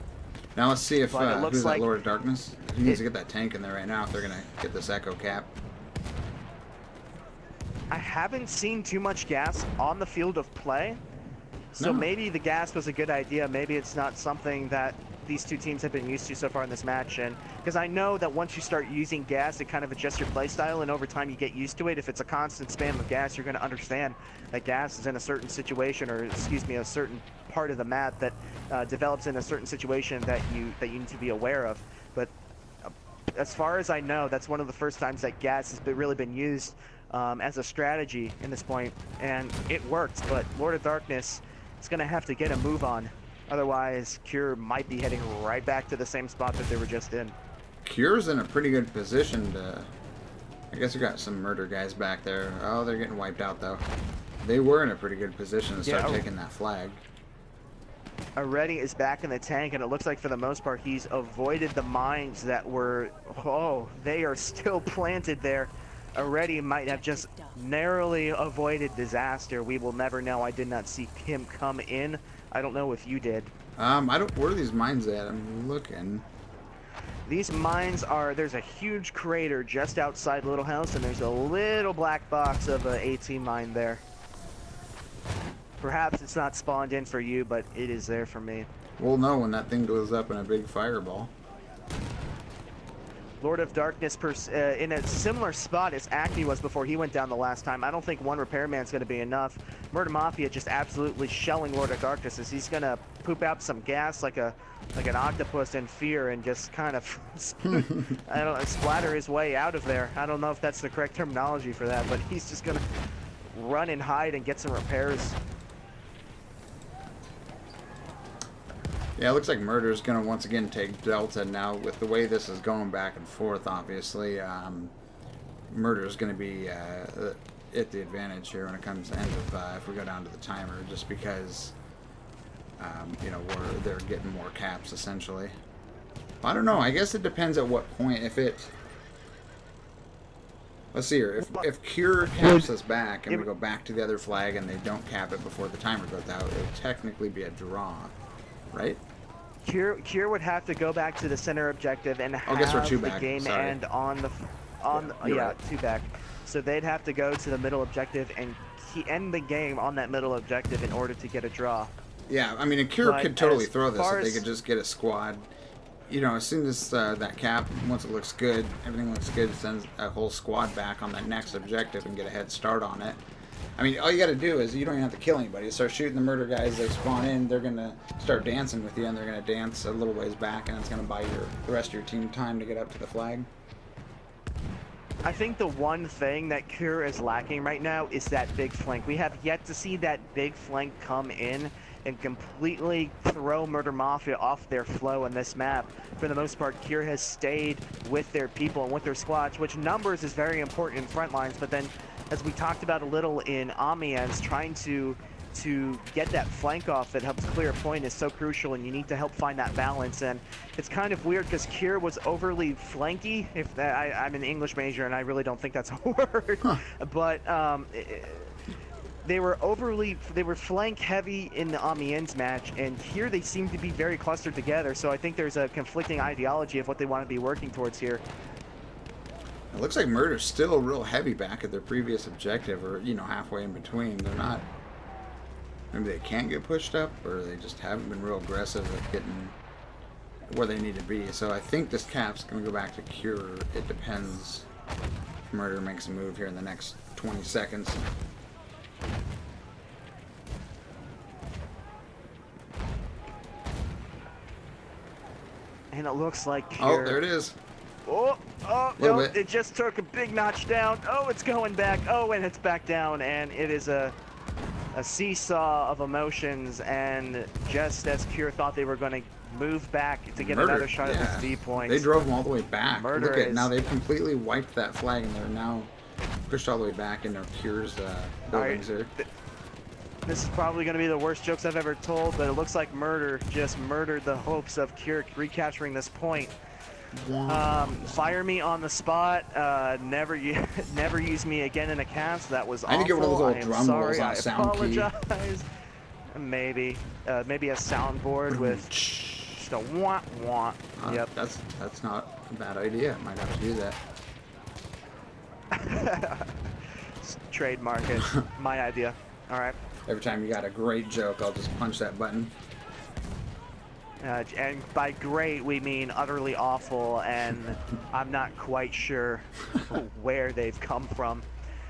now let's see if who's like that Lord of Darkness? He needs to get that tank in there right now if they're gonna get this Echo cap. I haven't seen too much gas on the field of play. So No. maybe the gas was a good idea. Maybe it's not something that these two teams have been used to so far in this match. And because I know that once you start using gas, it kind of adjusts your play style, and over time you get used to it. If it's a constant spam of gas, you're going to understand that gas is in a certain situation, or excuse me, a certain part of the map that develops in a certain situation that you need to be aware of. But as far as I know, that's one of the first times that gas has really been used as a strategy in this point, and it worked. But Lord of Darkness is going to have to get a move on. Otherwise, Cure might be heading right back to the same spot that they were just in. Cure's in a pretty good position to... I guess we got some murder guys back there. Oh, they're getting wiped out, though. They were in a pretty good position to start taking that flag. Already is back in the tank, and it looks like for the most part he's avoided the mines that were... Oh, they are still planted there. Already might have just narrowly avoided disaster. We will never know. I did not see him come in. I don't know if you did. I don't... Where are these mines at? I'm looking. These mines are... There's a huge crater just outside Little House, and there's a little black box of a AT mine there. Perhaps it's not spawned in for you, but it is there for me. We'll know when that thing goes up in a big fireball. Lord of Darkness in a similar spot as Acme was before he went down the last time. I don't think one repairman's going to be enough. Murder Mafia just absolutely shelling Lord of Darkness as he's going to poop out some gas like an octopus in Fear and just kind of splatter his way out of there. I don't know if that's the correct terminology for that, but he's just going to run and hide and get some repairs. Yeah, it looks like Murder's going to once again take Delta now. With the way this is going back and forth, obviously, Murder's going to be at the advantage here when it comes to end of, if we go down to the timer, just because, you know, they're getting more caps, essentially. I don't know. I guess it depends at what point. If it... Let's see here. If Cure caps us back and we go back to the other flag and they don't cap it before the timer goes out, it would technically be a draw. Right? Cure would have to go back to the center objective and have the game end on the two back. So they'd have to go to the middle objective and end the game on that middle objective in order to get a draw. Yeah, I mean, a Cure could totally throw this if they could just get a squad. You know, as soon as that cap, once it looks good, everything looks good, it sends a whole squad back on that next objective and get a head start on it. I mean, all you got to do is you don't even have to kill anybody. You start shooting the murder guys, they spawn in, they're going to start dancing with you, and they're going to dance a little ways back, and it's going to buy the rest of your team time to get up to the flag. I think the one thing that Cure is lacking right now is that big flank. We have yet to see that big flank come in and completely throw Murder Mafia off their flow in this map. For the most part, Cure has stayed with their people and with their squads, which numbers is very important in front lines, but then as we talked about a little in Amiens, trying to get that flank off that helps clear a point is so crucial, and you need to help find that balance. And it's kind of weird because Cure was overly flanky. I'm an English major and I really don't think that's a word, but they were flank heavy in the Amiens match, and here they seem to be very clustered together. So I think there's a conflicting ideology of what they want to be working towards here. It looks like Murder's still real heavy back at their previous objective, or, you know, halfway in between. They're not... Maybe they can't get pushed up, or they just haven't been real aggressive at getting where they need to be. So I think this cap's going to go back to Cure. It depends if Murder makes a move here in the next 20 seconds. And it looks like Cure... Oh, there it is. Oh, no, it just took a big notch down. Oh, it's going back. Oh, and it's back down, and it is a seesaw of emotions. And just as Cure thought they were going to move back to get another shot at this D point, they drove them all the way back. Look at now, they've completely wiped that flag, and they're now pushed all the way back into Cure's buildings here. This is probably going to be the worst jokes I've ever told, but it looks like Murder just murdered the hopes of Cure recapturing this point. Fire me on the spot. Never use me again in a cast. That was awful. I need to get one of those little drum rolls on I sound key. apologize. Maybe a soundboard with just a wah wah. Yep. That's not a bad idea. Might have to do that. trademark it. My idea. All right. Every time you got a great joke, I'll just punch that button. And by great, we mean utterly awful, and I'm not quite sure where they've come from.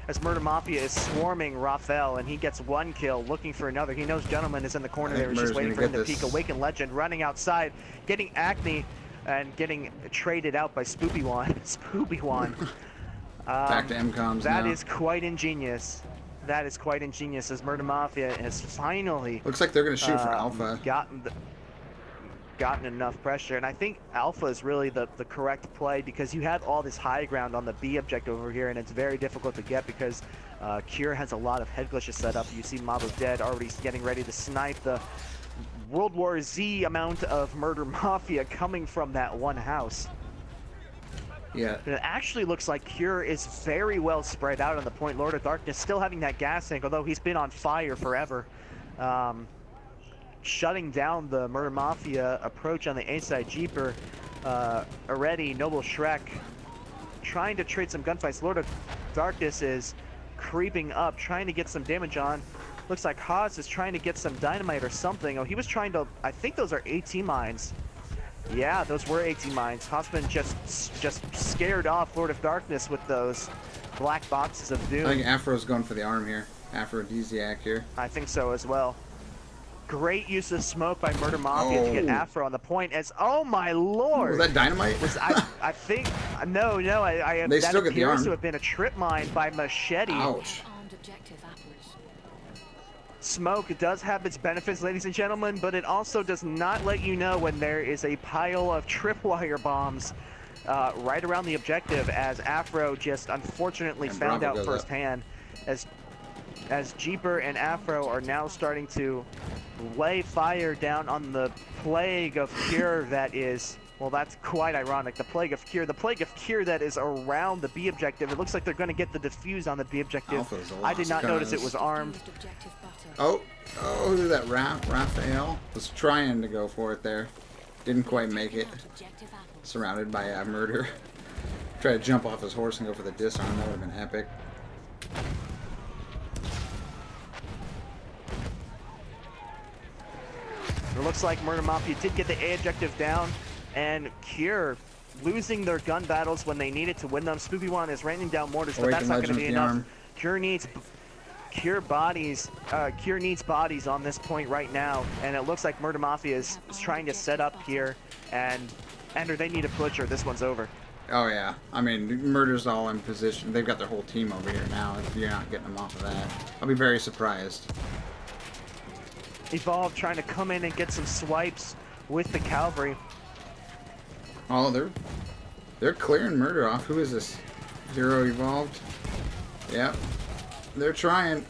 As Murder Mafia is swarming Raphael, and he gets one kill, looking for another. He knows Gentleman is in the corner there. He's just waiting for him to peek. Awakened Legend running outside, getting Acne, and getting traded out by Spoopy-Wan. Spoopy-Wan. Back to MCOMs That now. is quite ingenious. That is quite ingenious, as Murder Mafia has finally... Looks like they're going to shoot for Alpha. Gotten enough pressure, and I think Alpha is really the correct play, because you have all this high ground on the B objective over here, and it's very difficult to get because Cure has a lot of head glitches set up. You see Mabo Dead already getting ready to snipe the World War Z amount of Murder Mafia coming from that one house. Yeah. And it actually looks like Cure is very well spread out on the point. Lord of Darkness still having that gas tank, although he's been on fire forever. Shutting down the Murder Mafia approach on the A side. Jeeper already. Noble Shrek trying to trade some gunfights. Lord of Darkness is creeping up, trying to get some damage on. Looks like Haas is trying to get some dynamite or something. Oh, he was trying to, I think those are AT mines. Yeah, those were AT mines. Haasman just scared off Lord of Darkness with those black boxes of doom. I think Afro's going for the arm here. Aphrodisiac here. I think so as well. Great use of smoke by Murder Mafia to get Afro on the point. As oh my lord! Was that dynamite? I think no. I They that still get the appears arm. to have been a trip mine by Machete. Ouch. Smoke does have its benefits, ladies and gentlemen, but it also does not let you know when there is a pile of tripwire bombs right around the objective, as Afro just unfortunately And found Bravo out goes up. firsthand. As Jeeper and Afro are now starting to lay fire down on the plague of Cure that is, well, that's quite ironic. The plague of Cure that is around the B objective. It looks like they're going to get the defuse on the B objective. Alpha's a I did not lost notice it cause. was armed. Oh, who's that? Raphael was trying to go for it there. Didn't quite make it. Surrounded by Murder. Try to jump off his horse and go for the disarm. That would have been epic. It looks like Murder Mafia did get the A objective down, and Cure losing their gun battles when they needed to win them. Spoopy-Wan is raining down mortars, but that's not going to be enough. Cure needs bodies on this point right now, and it looks like Murder Mafia is trying to set up here, and Ender, they need a butcher. This one's over. Oh yeah, I mean, Murder's all in position. They've got their whole team over here now. If you're not getting them off of that, I'll be very surprised. Evolve trying to come in and get some swipes with the cavalry. Oh, they're clearing Murder off. Who is this? Zero Evolved. Yep. They're trying.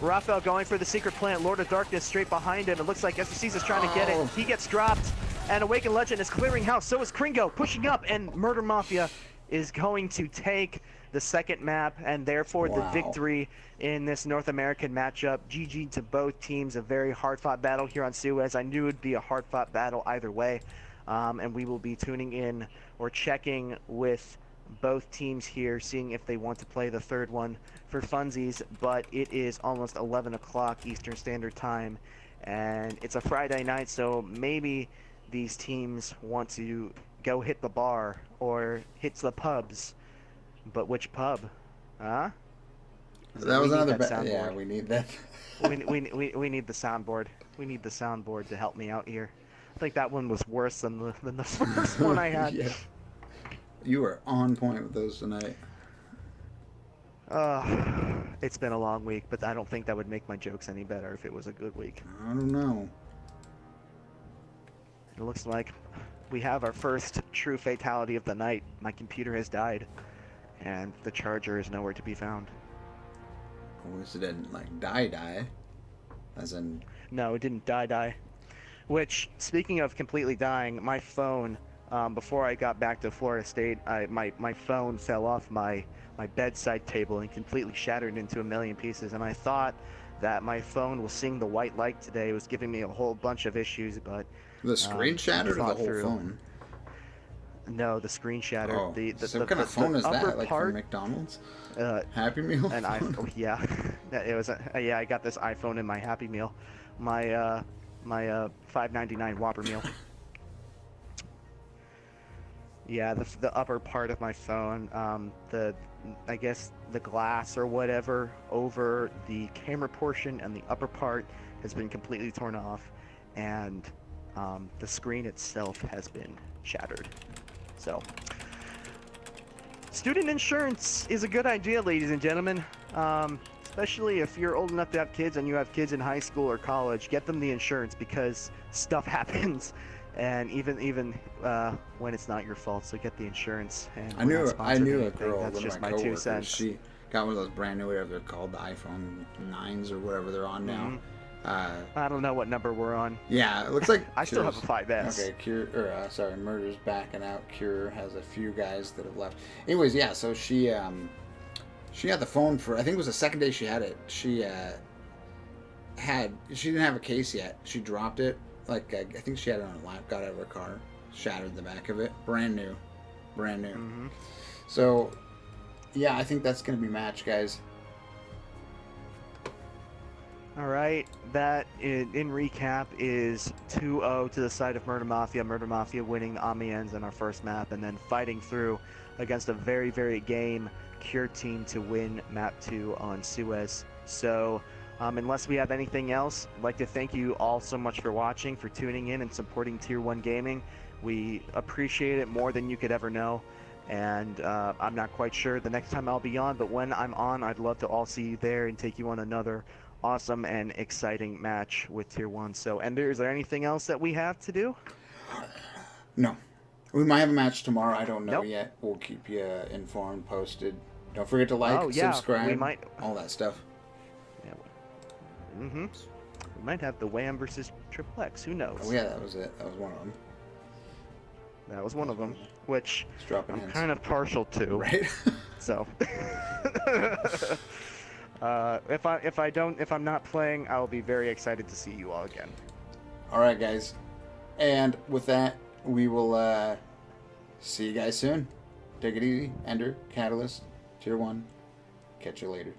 Raphael going for the secret plant. Lord of Darkness straight behind him. It looks like SSC's is trying to get it. He gets dropped. And Awakened Legend is clearing house. So is Kringo pushing up. And Murder Mafia is going to take the second map and therefore the victory in this North American matchup. GG to both teams. A very hard-fought battle here on Suez. I knew it would be a hard-fought battle either way. And we will be tuning in or checking with both teams here, seeing if they want to play the third one for funsies. But it is almost 11 o'clock Eastern Standard Time, and it's a Friday night, so maybe these teams want to go hit the bar or hit the pubs. But which pub? Huh? That was another bad. Yeah, we need that. we need the soundboard. We need the soundboard to help me out here. I think that one was worse than the first one I had. Yeah. You were on point with those tonight. It's been a long week, but I don't think that would make my jokes any better if it was a good week. I don't know. It looks like we have our first true fatality of the night. My computer has died, and the charger is nowhere to be found. Oh, so it didn't like die, as in. No, it didn't die. Which, speaking of completely dying, my phone, before I got back to Florida State, my phone fell off my bedside table and completely shattered into a million pieces. And I thought that my phone was seeing the white light today. It was giving me a whole bunch of issues, but The screen shattered or the whole phone? No, the screen shattered. Oh, the so what kind of phone is upper that? Like part, from McDonald's? Happy Meal? And yeah, it was. Yeah, I got this iPhone in my Happy Meal, my $5.99 Whopper meal. Yeah, the upper part of my phone, I guess the glass or whatever over the camera portion and the upper part has been completely torn off, and the screen itself has been shattered. So, student insurance is a good idea, ladies and gentlemen. Especially if you're old enough to have kids and you have kids in high school or college, get them the insurance because stuff happens, and even when it's not your fault. So get the insurance. And I knew a girl, That's one just of my my 2 coworkers. cents. She got one of those brand new, whatever they're called, the iPhone 9s or whatever they're on now. I don't know what number we're on. Yeah, it looks like I still have a 5S. Okay, Murder's backing out. Cure has a few guys that have left. Anyways, yeah, so she had the phone for, I think it was the second day she had it. She didn't have a case yet. She dropped it. Like, I think she had it on a lap, got out of her car, shattered the back of it. Brand new. So, yeah, I think that's going to be match, guys. All right, that in recap is 2-0 to the side of Murder Mafia. Murder Mafia winning Amiens in our first map, and then fighting through against a very, very game Cure team to win map 2 on Suez. So, unless we have anything else, I'd like to thank you all so much for watching, for tuning in and supporting Tier 1 Gaming. We appreciate it more than you could ever know. And I'm not quite sure the next time I'll be on, but when I'm on, I'd love to all see you there and take you on another awesome and exciting match with Tier 1. So, Ender, is there anything else that we have to do? No. We might have a match tomorrow. I don't know yet. We'll keep you informed, posted. Don't forget to like, subscribe, we might, all that stuff. Yeah. We might have the Wham versus Triple X. Who knows? Oh, yeah, that was it. That was one of them. That was one of them, which I'm hints. kind of partial to. Right. So, if I'm not playing, I'll be very excited to see you all again. All right, guys. And with that, we will see you guys soon. Take it easy. Ender, Catalyst, Tier 1. Catch you later.